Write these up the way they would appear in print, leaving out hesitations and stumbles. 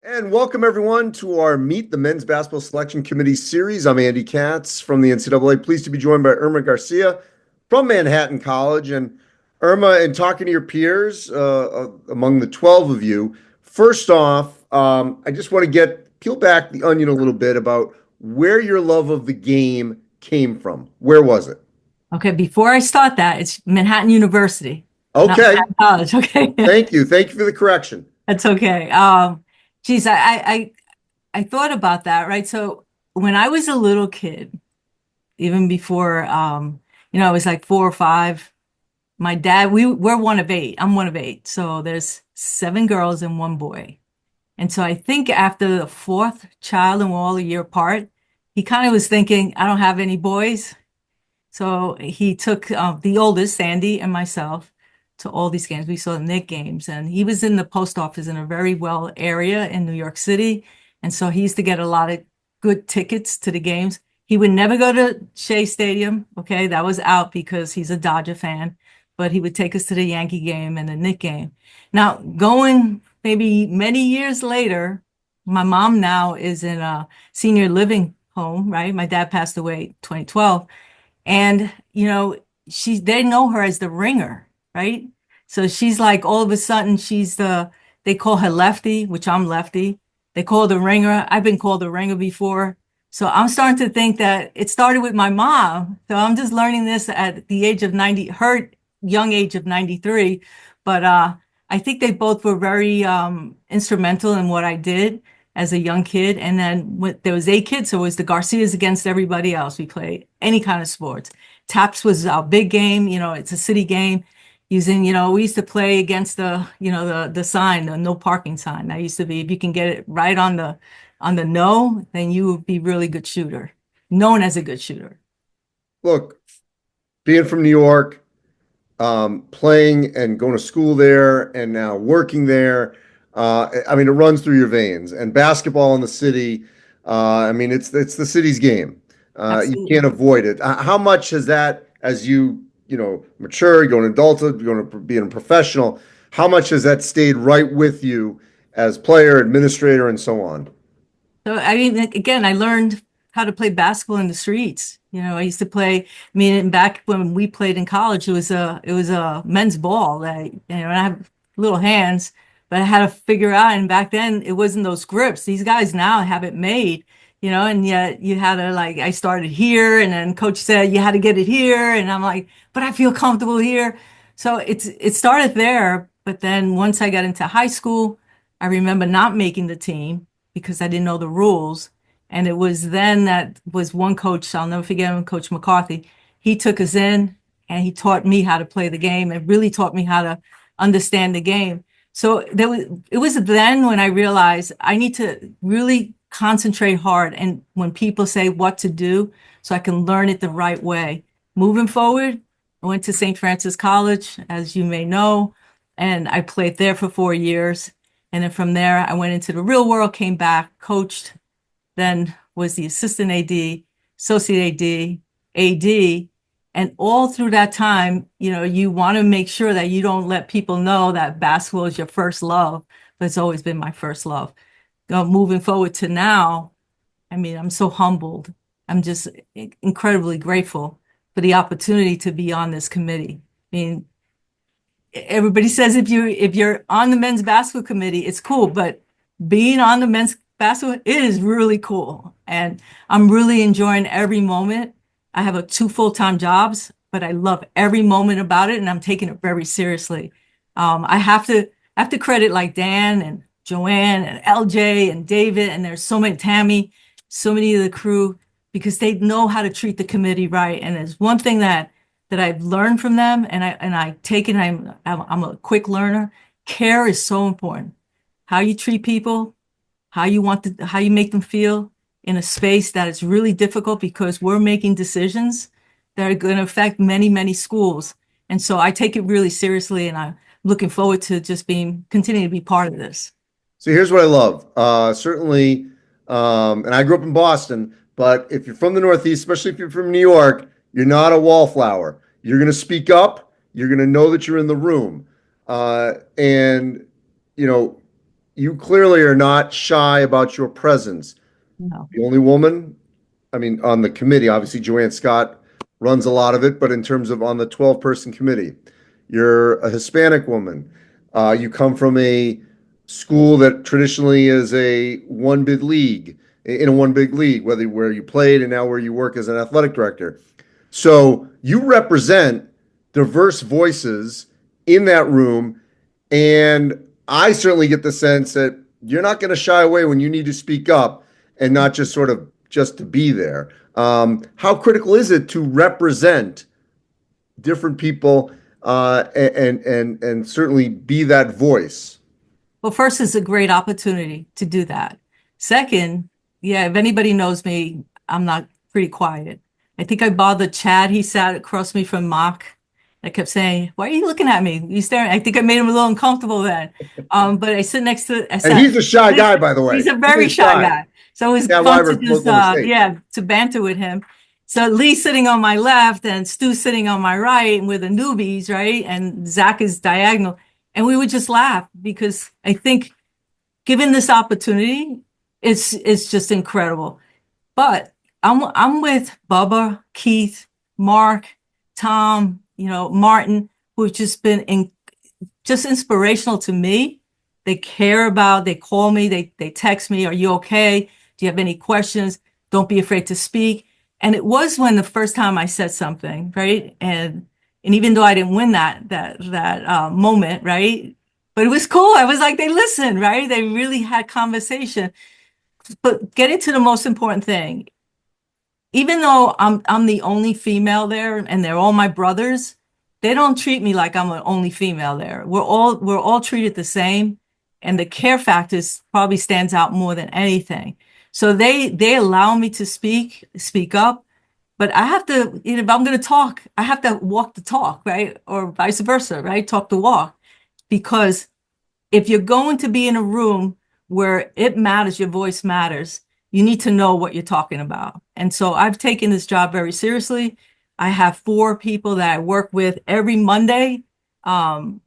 And welcome everyone to our Meet the Men's Basketball Selection Committee series. I'm Andy Katz from the NCAA. Pleased to be joined by Irma Garcia from Manhattan College. And Irma, in talking to your peers, among the 12 of you, first off, I just want to peel back the onion a little bit about where your love of the game came from. Where was it? Okay, before I start that, it's Manhattan University, not Okay, Manhattan College. Okay, thank you. Thank you for the correction. that's okay. Geez, I thought about that, right? So when I was a little kid, even before, I was like 4 or 5. My dad, we're one of eight. I'm one of eight, so there's 7 girls and 1 boy. And so I think after the fourth child and we're all a year apart, he kind of was thinking, I don't have any boys. So he took the oldest, Sandy, and myself to all these games. We saw the Knick games, and he was in the post office in a very well area in New York City. And so he used to get a lot of good tickets to the games. He would never go to Shea Stadium. Okay, that was out because he's a Dodger fan, but he would take us to the Yankee game and the Knick game. Now, going maybe many years later, my mom now is in a senior living home, right? My dad passed away 2012. And, they know her as the ringer, right? So she's like, all of a sudden, they call her lefty, which I'm lefty. They call her the ringer. I've been called the ringer before. So I'm starting to think that it started with my mom. So I'm just learning this at the age of 90, her young age of 93. But I think they both were very instrumental in what I did as a young kid. And then there was 8 kids, so it was the Garcias against everybody else. We played any kind of sports. Taps was our big game. It's a city game using, we used to play against the sign, the no parking sign. That used to be, if you can get it right on the no, then you would be really good shooter, known as a good shooter. Look, being from New York, playing and going to school there and now working there. I mean, it runs through your veins. And basketball in the city, I mean, it's the city's game. You Absolutely. can't avoid it. How much has that, as mature, going adulthood, going to being a professional, how much has that stayed right with you as player, administrator, and so on? So I mean, again, I learned how to play basketball in the streets. I used to play. I mean, back when we played in college, it was a men's ball. And I have little hands, but I had to figure out. And back then, it wasn't those grips. These guys now have it made. And yet you had to like. I started here, and then coach said you had to get it here, and I'm like, but I feel comfortable here. So it started there. But then once I got into high school, I remember not making the team because I didn't know the rules. And it was then that was one coach, I'll never forget him, Coach McCarthy. He took us in and he taught me how to play the game and really taught me how to understand the game. So it was then when I realized I need to really concentrate hard. And when people say what to do, so I can learn it the right way. Moving forward, I went to St. Francis College, as you may know, and I played there for 4 years. And then from there, I went into the real world, came back, coached, then was the assistant AD, associate AD, AD. And all through that time, you want to make sure that you don't let people know that basketball is your first love, but it's always been my first love. Moving forward to now, I mean, I'm so humbled. I'm just incredibly grateful for the opportunity to be on this committee. I mean, everybody says if you're on the men's basketball committee, it's cool, but being on the men's basketball, it is really cool. And I'm really enjoying every moment. I have 2 full-time jobs, but I love every moment about it, and I'm taking it very seriously. I have to credit like Dan and Joanne and LJ and David, and there's so many Tammy, so many of the crew, because they know how to treat the committee right. And there's one thing that I've learned from them, and I take it. I'm a quick learner. Care is so important. How you treat people, how you make them feel in a space that is really difficult because we're making decisions that are going to affect many, many schools. And so I take it really seriously, and I'm looking forward to just continuing to be part of this. So here's what I love. Certainly, and I grew up in Boston, but if you're from the Northeast, especially if you're from New York, you're not a wallflower. You're going to speak up. You're going to know that you're in the room. And, you know, you clearly are not shy about your presence. No. The only woman, I mean, on the committee, obviously Joanne Scott runs a lot of it, but in terms of on the 12-person committee, you're a Hispanic woman. You come from a school that traditionally is a one big league, in a one big league, whether where you played and now where you work as an athletic director. So you represent diverse voices in that room. And I certainly get the sense that you're not going to shy away when you need to speak up and not just sort of just to be there. How critical is it to represent different people and certainly be that voice? Well, first, it's a great opportunity to do that. Second, yeah, if anybody knows me, I'm not pretty quiet. I think I bothered Chad. He sat across me from mock. I kept saying, "Why are you looking at me? You staring?" I think I made him a little uncomfortable then. But I sit next to, I And sat, he's a shy guy, by the he's way. a He very is shy shy. guy. So it was Yeah, fun why to we're just, both on the stage. yeah, to banter with him. So Lee's sitting on my left and Stu's sitting on my right, and we're the newbies, right? And Zach is diagonal. And we would just laugh because I think given this opportunity, it's just incredible. But I'm with Bubba, Keith, Mark, Tom, Martin, who've just been just inspirational to me. They care about, they call me, they text me, "Are you okay? Do you have any questions? Don't be afraid to speak." And it was when the first time I said something, right? And even though I didn't win that moment, right? But it was cool. I was like, they listened, right? They really had conversation. But getting to the most important thing, even though I'm the only female there and they're all my brothers, they don't treat me like I'm the only female there. We're all treated the same, and the care factors probably stands out more than anything. So they allow me to speak up, but I have to, if I'm going to talk, I have to walk the talk, right? Or vice versa, right? Talk the walk, because if you're going to be in a room where it matters, your voice matters, you need to know what you're talking about. And so I've taken this job very seriously. I have 4 people that I work with every Monday. An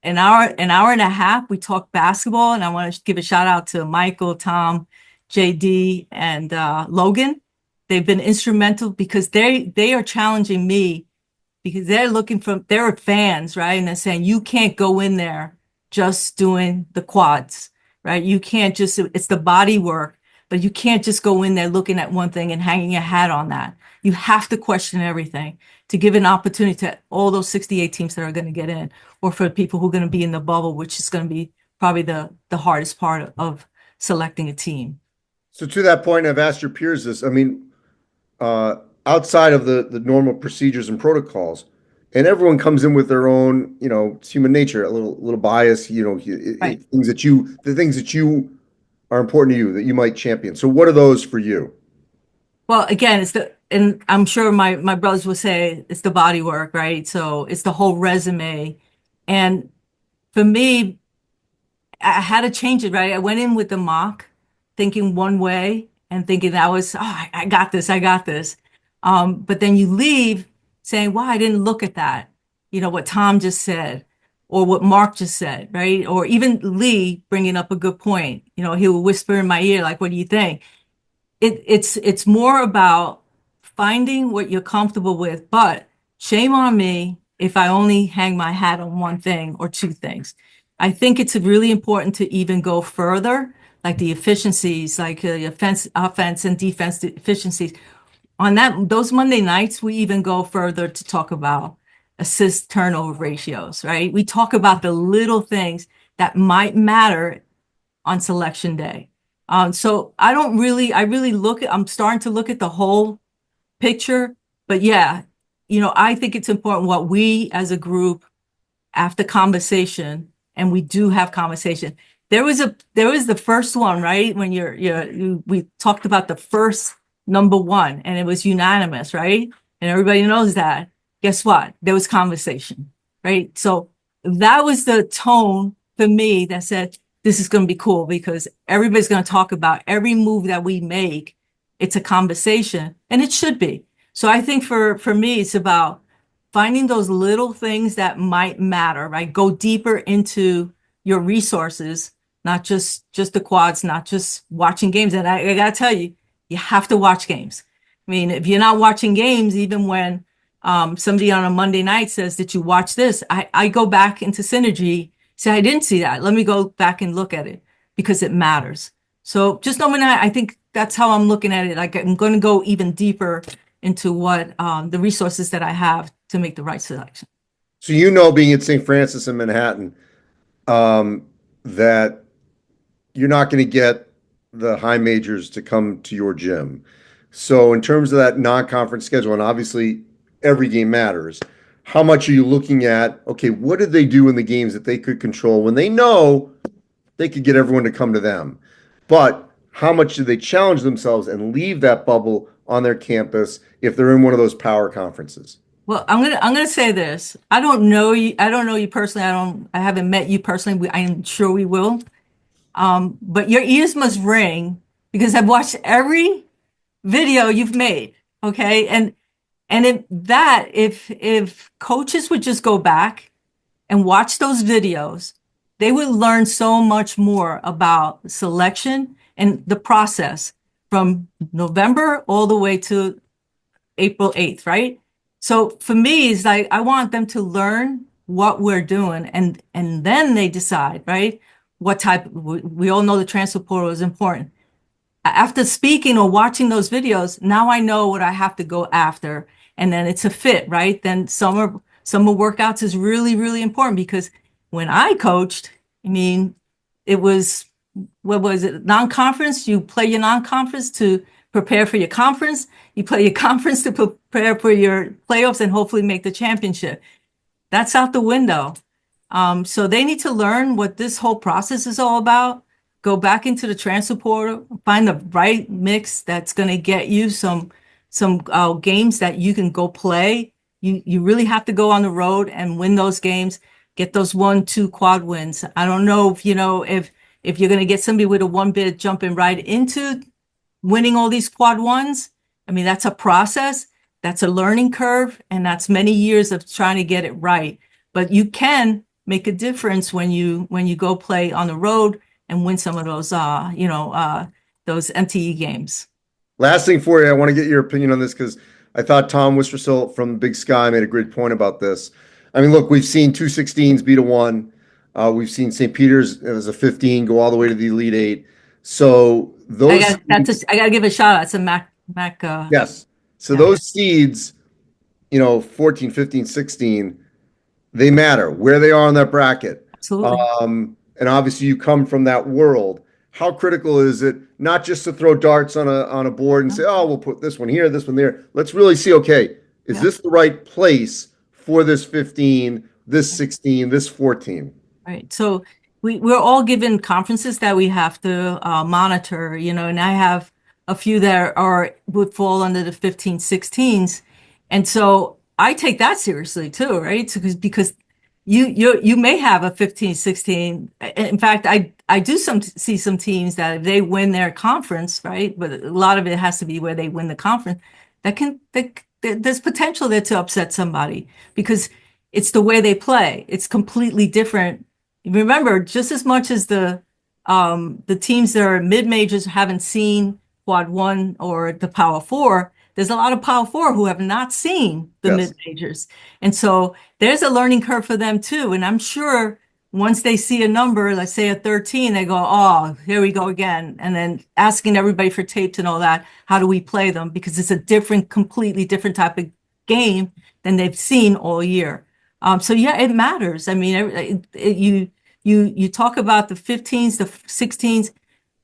hour and a half, we talk basketball. And I want to give a shout out to Michael, Tom, JD, and Logan. They've been instrumental because they are challenging me because they're fans, right? And they're saying, you can't go in there just doing the quads, right? You can't just, it's the body work, but you can't just go in there looking at one thing and hanging your hat on that. You have to question everything to give an opportunity to all those 68 teams that are going to get in, or for people who are going to be in the bubble, which is going to be probably the hardest part of selecting a team. So to that point, I've asked your peers this. I mean, uh, outside of the normal procedures and protocols, and everyone comes in with their own, it's human nature, a little bias, Right. the things that you are important to you that you might champion. So what are those for you? Well, again, and I'm sure my brothers will say it's the body work, right? So it's the whole resume. And for me, I had to change it, right? I went in with the mock thinking one way and thinking that was, oh, I got this, I got this. But then you leave saying, wow, I didn't look at that. What Tom just said, or what Mark just said, right? Or even Lee bringing up a good point. He will whisper in my ear, like, what do you think? It's more about finding what you're comfortable with, but shame on me if I only hang my hat on one thing or 2 things. I think it's really important to even go further, like the efficiencies, like offense and defense efficiencies. On those Monday nights, we even go further to talk about assist turnover ratios, right? We talk about the little things that might matter on selection day. So I really I'm starting to look at the whole picture, but yeah, I think it's important what we as a group after conversation, and we do have conversation. There was the first one, right? When we talked about the first number one and it was unanimous, right? And everybody knows that. Guess what? There was conversation, right? So that was the tone for me that said, this is going to be cool because everybody's going to talk about every move that we make. It's a conversation and it should be. So I think for me, it's about finding those little things that might matter, right? Go deeper into your resources not just the quads, not just watching games. And I gotta tell you, you have to watch games. I mean, if you're not watching games, even when somebody on a Monday night says, "Did you watch this?" I go back into Synergy, say, "I didn't see that. Let me go back and look at it because it matters." So just knowing that, I think that's how I'm looking at it. Like I'm going to go even deeper into what the resources that I have to make the right selection. So you know, being at St. Francis in Manhattan, um, that you're not going to get the high majors to come to your gym. So in terms of that non-conference schedule, and obviously every game matters, how much are you looking at, okay, what did they do in the games that they could control when they know they could get everyone to come to them? But how much do they challenge themselves and leave that bubble on their campus if they're in one of those power conferences? Well, I'm gonna say this. I don't know you. I don't know you personally. I haven't met you personally. I am sure we will. But your ears must ring because I've watched every video you've made. Okay, and if coaches would just go back and watch those videos, they would learn so much more about selection and the process from November all the way to April 8th, right? So for me, it's like I want them to learn what we're doing and then they decide, right? What type we all know the transfer portal is important. After speaking or watching those videos, now I know what I have to go after. And then it's a fit, right? Then summer workouts is really, really important because when I coached, I mean, it was what was it? Non-conference. You play your non-conference to prepare for your conference. You play your conference to prepare for your playoffs and hopefully make the championship. That's out the window. So they need to learn what this whole process is all about. Go back into the transfer portal, find the right mix that's going to get you some games that you can go play. You really have to go on the road and win those games. Get those 1, 2 quad wins. I don't know if you know if you're going to get somebody with a one bid jumping right into winning all these quad ones. I mean, that's a process, that's a learning curve, and that's many years of trying to get it right. But you can make a difference when you go play on the road and win some of those MTE games. Last thing for you, I want to get your opinion on this because I thought Tom Wistrcill from Big Sky made a great point about this. I mean, look, we've seen 216s beat a one. We've seen St. Peter's as a 15 go all the way to the Elite Eight. So those, I got to give a shout out to Mac. yes. So Yeah, those seeds, 14, 15, 16, they matter where they are on that bracket. absolutely. And obviously you come from that world. How critical is it not just to throw darts on a board and say, oh, we'll put this one here, this one there. Let's really see, okay, is Yeah. this the right place for this 15, this 16, this 14? Right. So we're all given conferences that we have to monitor, and I have a few that would fall under the 15, 16s. And so I take that seriously too, right? So, because you may have a 15, 16. In fact, I do see some teams that if they win their conference, right? But a lot of it has to be where they win the conference. There's potential there to upset somebody because it's the way they play. It's completely different. Remember, just as much as the teams that are mid majors haven't seen quad one or the power four, there's a lot of power four who have not seen the Yes. mid majors. And so there's a learning curve for them too. And I'm sure once they see a number, let's say a 13, they go, oh, here we go again. And then asking everybody for tapes and all that. How do we play them? Because it's a completely different type of game than they've seen all year. So yeah, it matters. I mean, you talk about the 15s, the 16s.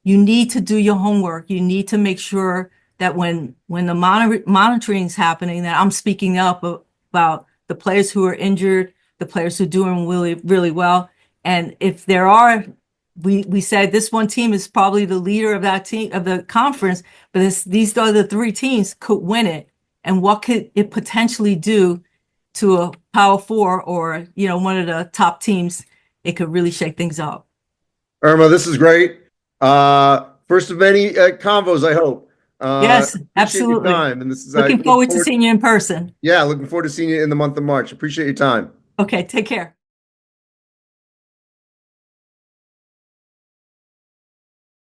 You need to do your homework. You need to make sure that when the monitoring is happening, that I'm speaking up about the players who are injured, the players who are doing really, really well. And if there are, we said this one team is probably the leader of that team of the conference, but these other three teams could win it. And what could it potentially do to a power four or, one of the top teams? It could really shake things up. Irma, this is great. First of many convos, I hope. Yes, Appreciate your absolutely. time. And this is, I Looking look forward to forward, seeing you in person. yeah, looking forward to seeing you in the month of March. Appreciate your time. Okay, take care.